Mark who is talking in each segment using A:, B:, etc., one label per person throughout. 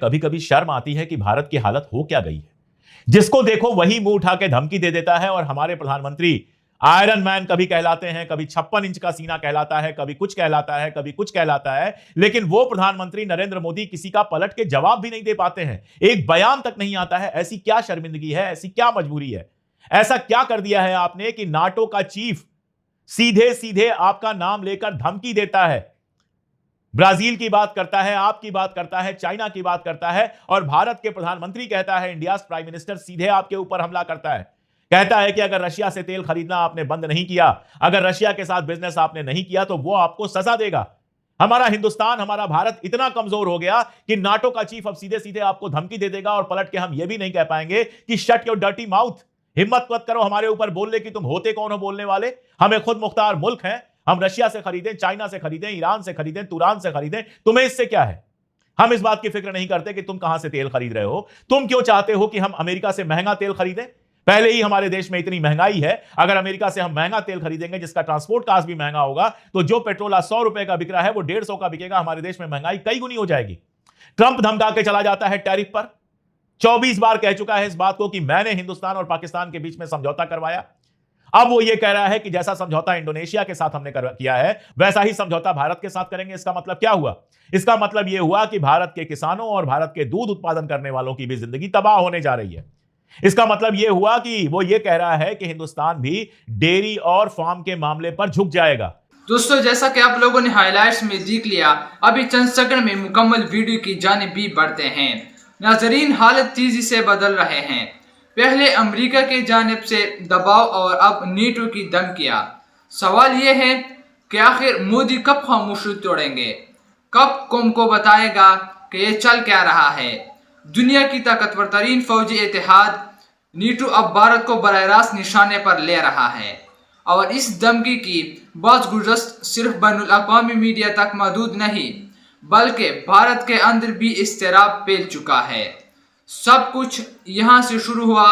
A: कभी कभी शर्म आती है कि भारत की हालत हो क्या गई है। जिसको देखो वही मुंह उठा के धमकी दे देता है और हमारे प्रधानमंत्री आयरन मैन कभी कहलाते हैं, कभी 56 इंच का सीना कहलाता है, कभी कुछ कहलाता है, कभी कुछ कहलाता है, लेकिन वो प्रधानमंत्री नरेंद्र मोदी किसी का पलट के जवाब भी नहीं दे पाते हैं। एक बयान तक नहीं आता है। ऐसी क्या शर्मिंदगी है, ऐसी क्या मजबूरी है, ऐसा क्या कर दिया है आपने कि नाटो का चीफ सीधे सीधे आपका नाम लेकर धमकी देता है, ब्राजील की बात करता है, आपकी बात करता है, चाइना की बात करता है, और भारत के प्रधानमंत्री कहता है, इंडिया प्राइम मिनिस्टर सीधे आपके ऊपर हमला करता है। कहता है कि अगर रशिया से तेल खरीदना आपने बंद नहीं किया, अगर रशिया के साथ बिजनेस आपने नहीं किया तो वो आपको सजा देगा। हमारा हिंदुस्तान, हमारा भारत इतना कमजोर हो गया कि नाटो का चीफ अब सीधे सीधे आपको धमकी दे देगा और पलट के हम ये भी नहीं कह पाएंगे कि शट योर डर्टी माउथ, हिम्मत मत करो हमारे ऊपर बोलने की, तुम होते कौन हो बोलने वाले, हमें खुद मुख्तार मुल्क हैं, हम रशिया से खरीदें, चाइना से खरीदें, ईरान से खरीदें, तुरान से खरीदें, तुम्हें इससे क्या है। हम इस बात की फिक्र नहीं करते कि तुम कहां से तेल खरीद रहे हो। तुम क्यों चाहते हो कि हम अमेरिका से महंगा तेल खरीदें? पहले ही हमारे देश में इतनी महंगाई है, अगर अमेरिका से हम महंगा तेल खरीदेंगे जिसका ट्रांसपोर्ट कास्ट भी महंगा होगा, तो जो पेट्रोल 100 रुपए का बिक रहा है वो 150 का बिकेगा। हमारे देश में महंगाई कई गुनी हो जाएगी। ट्रंप धमका के चला जाता है टैरिफ पर, 24 बार कह चुका है इस बात को कि मैंने हिंदुस्तान और पाकिस्तान के बीच में समझौता करवाया। अब वो ये कह रहा है कि जैसा समझौता इंडोनेशिया के साथ हमने किया है वैसा ही समझौता भारत के साथ करेंगे। इसका मतलब क्या हुआ? इसका मतलब यह हुआ कि भारत के किसानों और भारत के दूध उत्पादन करने वालों की भी जिंदगी तबाह होने जा रही है। इसका मतलब यह हुआ कि वो ये कह रहा है कि हिंदुस्तान भी डेयरी और फार्म के मामले पर झुक जाएगा।
B: दोस्तों, जैसा कि आप लोगों ने हाइलाइट्स में देख लिया, अभी चंद सेकंड में मुकम्मल वीडियो की जानिब भी बढ़ते हैं। नाजरीन, हालत तेजी से बदल रहे हैं। पहले अमेरिका की जानिब से दबाव और अब नेटो की धमकियां। सवाल यह है कि आखिर मोदी कब खामोशी तोड़ेंगे, कब कौम को बताएगा कि ये चल क्या रहा है। दुनिया की ताकतवर तरीन फौजी इत्तेहाद नेटो अब भारत को बराह रास्त निशाने पर ले रहा है, और इस धमकी की बाज़-गुज़श्त सिर्फ बैनुल-अक़वामी मीडिया तक महदूद नहीं बल्कि भारत के अंदर भी इज़्तिराब फैल चुका है। सब कुछ यहाँ से शुरू हुआ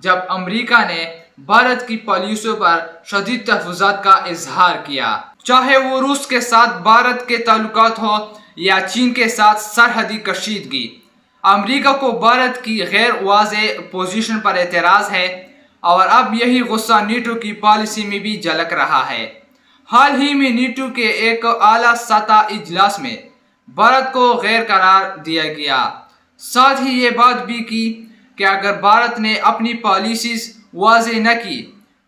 B: जब अमेरिका ने भारत की पॉलिसियों पर शदीद तहफ़्फ़ुज़ात का इजहार किया, चाहे वो रूस के साथ भारत के ताल्लुकात हो या चीन के साथ सरहदी कशीदगी। अमेरिका को भारत की गैर वाज़ेह पोजीशन पर एतराज़ है और अब यही गुस्सा नेटो की पॉलिसी में भी झलक रहा है। हाल ही में नेटो के एक आला सतह इजलास में भारत को गैर करार दिया गया। साथ ही ये बात भी की कि अगर भारत ने अपनी पॉलिसीज वाज़ेह न की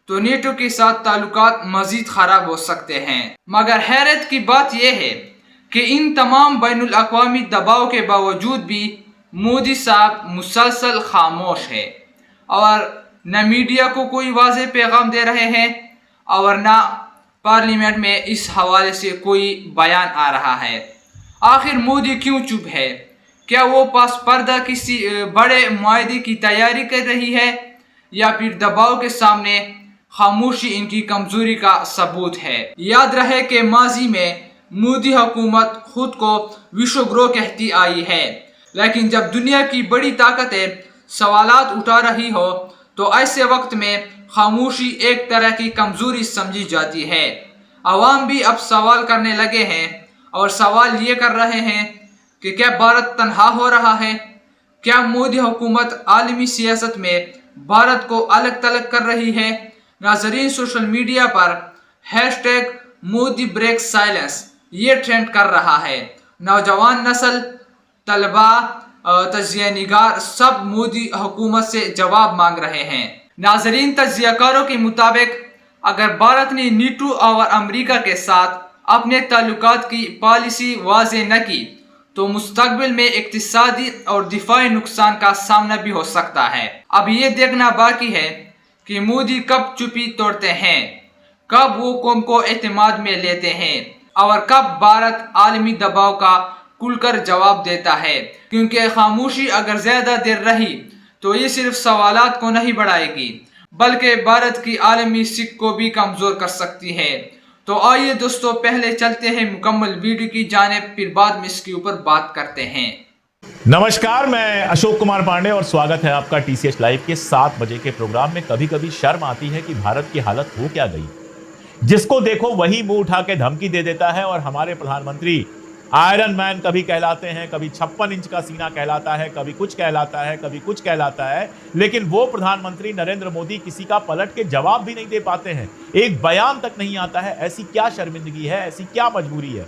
B: तो नेटो के साथ ताल्लुकात मज़ीद ख़राब हो सकते हैं। मगर हैरत की बात यह है कि इन तमाम बैनुल-अक़वामी दबाव के बावजूद भी मोदी साहब मुसलसल खामोश है और न मीडिया को कोई वाज़ेह पैगाम दे रहे हैं और न पार्लियामेंट में इस हवाले से कोई बयान आ रहा है। आखिर मोदी क्यों चुप है? क्या वो पास पर्दा किसी बड़े मुआहदे की तैयारी कर रही है या फिर दबाव के सामने खामोशी इनकी कमजोरी का सबूत है? याद रहे कि माजी में मोदी हुकूमत खुद को विश्वगुरु कहती आई है, लेकिन जब दुनिया की बड़ी ताकतें सवालात उठा रही हो तो ऐसे वक्त में खामोशी एक तरह की कमजोरी समझी जाती है। अवाम भी अब सवाल करने लगे हैं और सवाल ये कर रहे हैं कि क्या भारत तन्हा हो रहा है? क्या मोदी हुकूमत आलमी सियासत में भारत को अलग तलग कर रही है? नाजरीन, सोशल मीडिया पर हैशटैग मोदी ब्रेक साइलेंस ये ट्रेंड कर रहा है। नौजवान नस्ल, तलबा, तजिया निगार सब मोदी हुकूमत से जवाब मांग रहे हैं। नाजरीन, तजियाकारों के मुताबिक अगर भारत ने नेटो और अमेरिका के साथ अपने ताल्लुकात की पॉलिसी वाज़ेह न की तो मुस्तकबिल में इक्तिसादी और दिफाई नुकसान का सामना भी हो सकता है। अब ये देखना बाकी है कि मोदी कब चुप्पी तोड़ते हैं, कब वो कौम को एतमाद में लेते हैं और कब भारत आलमी दबाव का खुलकर जवाब देता है, क्योंकि खामोशी अगर ज्यादा देर रही तो ये सिर्फ सवालात को नहीं बढ़ाएगी बल्कि भारत की आलमी सिक को भी कमजोर कर सकती है। तो आइए दोस्तों, पहले चलते हैं मुकम्मल वीडियो की जानिब, फिर बाद में इसके ऊपर बात करते हैं।
A: नमस्कार, मैं अशोक कुमार पांडे और स्वागत है आपका टीसीएस लाइव के 7 बजे के प्रोग्राम में। कभी कभी शर्म आती है कि भारत की हालत हो क्या गई। जिसको देखो वही मुंह उठा के धमकी दे देता है और हमारे प्रधानमंत्री आयरन मैन कभी कहलाते हैं, कभी 56 इंच का सीना कहलाता है, कभी कुछ कहलाता है, कभी कुछ कहलाता है, लेकिन वो प्रधानमंत्री नरेंद्र मोदी किसी का पलट के जवाब भी नहीं दे पाते हैं, एक बयान तक नहीं आता है। ऐसी क्या शर्मिंदगी है, ऐसी क्या मजबूरी है,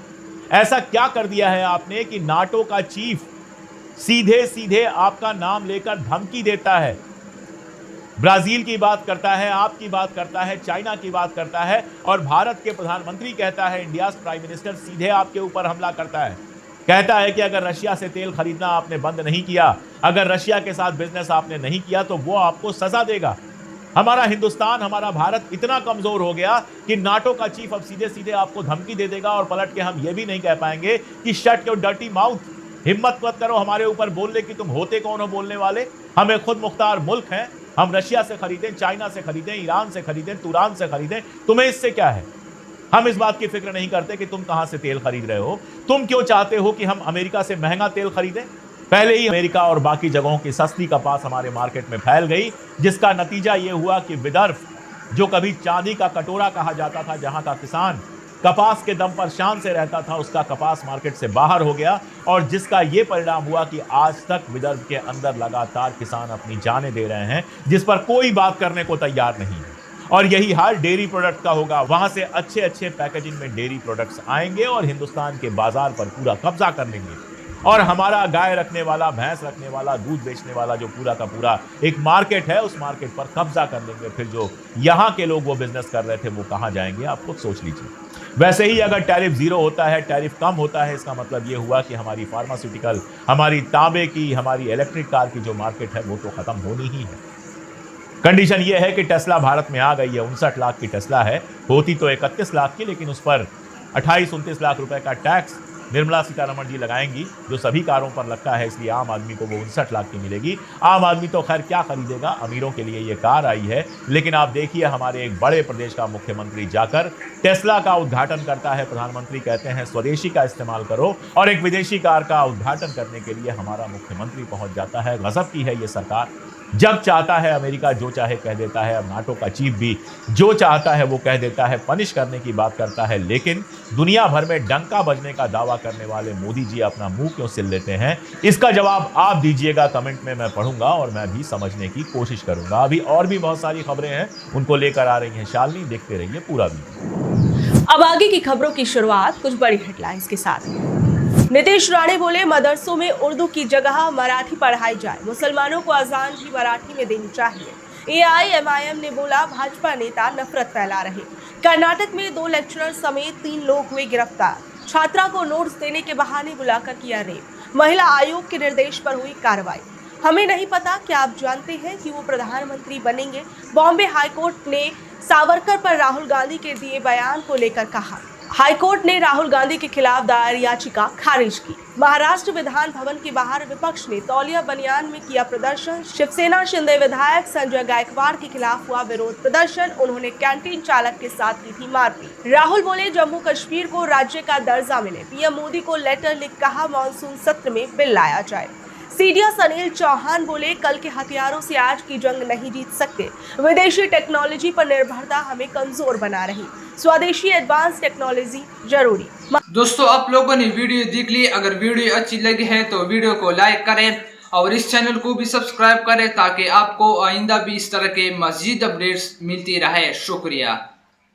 A: ऐसा क्या कर दिया है आपने कि नाटो का चीफ सीधे सीधे आपका नाम लेकर धमकी देता है, ब्राजील की बात करता है, आपकी बात करता है, चाइना की बात करता है, और भारत के प्रधानमंत्री कहता है, इंडिया प्राइम मिनिस्टर सीधे आपके ऊपर हमला करता है, कहता है कि अगर रशिया से तेल खरीदना आपने बंद नहीं किया, अगर रशिया के साथ बिजनेस आपने नहीं किया तो वो आपको सजा देगा। हमारा हिंदुस्तान, हमारा भारत इतना कमजोर हो गया कि नाटो का चीफ अब सीधे सीधे आपको धमकी दे देगा और पलट के हम ये भी नहीं कह पाएंगे कि शट योर डर्टी माउथ, हिम्मत मत करो हमारे ऊपर बोलने की, तुम होते कौन हो बोलने वाले, हमें खुद मुख्तार मुल्क हैं, हम रशिया से खरीदें, चाइना से खरीदें, ईरान से खरीदें, तुरान से खरीदें, तुम्हें इससे क्या है। हम इस बात की फिक्र नहीं करते कि तुम कहां से तेल खरीद रहे हो, तुम क्यों चाहते हो कि हम अमेरिका से महंगा तेल खरीदें। पहले ही अमेरिका और बाकी जगहों की सस्ती कपास हमारे मार्केट में फैल गई, जिसका नतीजा यह हुआ कि विदर्भ, जो कभी चांदी का कटोरा कहा जाता था, जहां का किसान कपास के दम पर शान से रहता था, उसका कपास मार्केट से बाहर हो गया, और जिसका यह परिणाम हुआ कि आज तक विदर्भ के अंदर लगातार किसान अपनी जानें दे रहे हैं, जिस पर कोई बात करने को तैयार नहीं है। और यही हाल डेयरी प्रोडक्ट का होगा, वहां से अच्छे अच्छे पैकेजिंग में डेयरी प्रोडक्ट्स आएंगे और हिंदुस्तान के बाजार पर पूरा कब्जा कर लेंगे, और हमारा गाय रखने वाला, भैंस रखने वाला, दूध बेचने वाला जो पूरा का पूरा एक मार्केट है, उस मार्केट पर कब्जा कर लेंगे। फिर जो यहां के लोग वो बिजनेस कर रहे थे वो कहां जाएंगे, आप खुद सोच लीजिए। वैसे ही अगर टैरिफ जीरो होता है, टैरिफ कम होता है, इसका मतलब ये हुआ कि हमारी फार्मास्यूटिकल, हमारी तांबे की, हमारी इलेक्ट्रिक कार की जो मार्केट है वो तो खत्म होनी ही है। कंडीशन ये है कि टेस्ला भारत में आ गई है, 59 लाख की टेस्ला है, होती तो 31 लाख की, लेकिन उस पर 28-29 लाख रुपए का टैक्स निर्मला सीतारमण जी लगाएंगी, जो सभी कारों पर लगता है, इसलिए आम आदमी को वो 59 लाख की मिलेगी। आम आदमी तो खैर क्या खरीदेगा, अमीरों के लिए ये कार आई है। लेकिन आप देखिए, हमारे एक बड़े प्रदेश का मुख्यमंत्री जाकर टेस्ला का उद्घाटन करता है, प्रधानमंत्री कहते हैं स्वदेशी का इस्तेमाल करो, और एक विदेशी कार का उद्घाटन करने के लिए हमारा मुख्यमंत्री पहुंच जाता है। गजब की है ये सरकार, जब चाहता है अमेरिका जो चाहे कह देता है, अब नाटो का चीफ भी जो चाहता है वो कह देता है, पनिश करने की बात करता है, लेकिन दुनिया भर में डंका बजने का दावा करने वाले मोदी जी अपना मुंह क्यों सिल लेते हैं, इसका जवाब आप दीजिएगा कमेंट में, मैं पढ़ूंगा और मैं भी समझने की कोशिश करूंगा। अभी और भी बहुत सारी खबरें हैं, उनको लेकर आ रही हैं शालिनी, देखते रहिए पूरा वीडियो।
C: अब आगे की खबरों की शुरुआत कुछ बड़ी हेडलाइंस के साथ। नीतीश राणे बोले मदरसों में उर्दू की जगह मराठी पढ़ाई जाए, मुसलमानों को अजान भी मराठी में देनी चाहिए। एआईएमआईएम ने बोला भाजपा नेता नफरत फैला रहे। कर्नाटक में 2 लेक्चरर समेत 3 लोग हुए गिरफ्तार, छात्रा को नोट्स देने के बहाने बुलाकर किया रेप, महिला आयोग के निर्देश पर हुई कार्रवाई। हमें नहीं पता, क्या आप जानते हैं कि वो प्रधानमंत्री बनेंगे। बॉम्बे हाईकोर्ट ने सावरकर पर राहुल गांधी के दिए बयान को लेकर कहा, हाईकोर्ट ने राहुल गांधी के खिलाफ दायर याचिका खारिज की। महाराष्ट्र विधान भवन के बाहर विपक्ष ने तौलिया बनियान में किया प्रदर्शन, शिवसेना शिंदे विधायक संजय गायकवाड़ के खिलाफ हुआ विरोध प्रदर्शन, उन्होंने कैंटीन चालक के साथ की थी मारपीट। राहुल बोले जम्मू कश्मीर को राज्य का दर्जा मिले, पीएम मोदी को लेटर लिख कहा मानसून सत्र में बिल लाया जाए। सीडीएस अनिल चौहान बोले कल के हथियारों से आज की जंग नहीं जीत सकते, विदेशी टेक्नोलॉजी पर निर्भरता हमें कमजोर बना रही, स्वदेशी एडवांस टेक्नोलॉजी जरूरी।
B: दोस्तों, आप लोगों ने वीडियो देख ली, अगर वीडियो अच्छी लगी है तो वीडियो को लाइक करें और इस चैनल को भी सब्सक्राइब करें ताकि आपको आइंदा भी इस तरह के मजीद अपडेट्स मिलती रहे। शुक्रिया।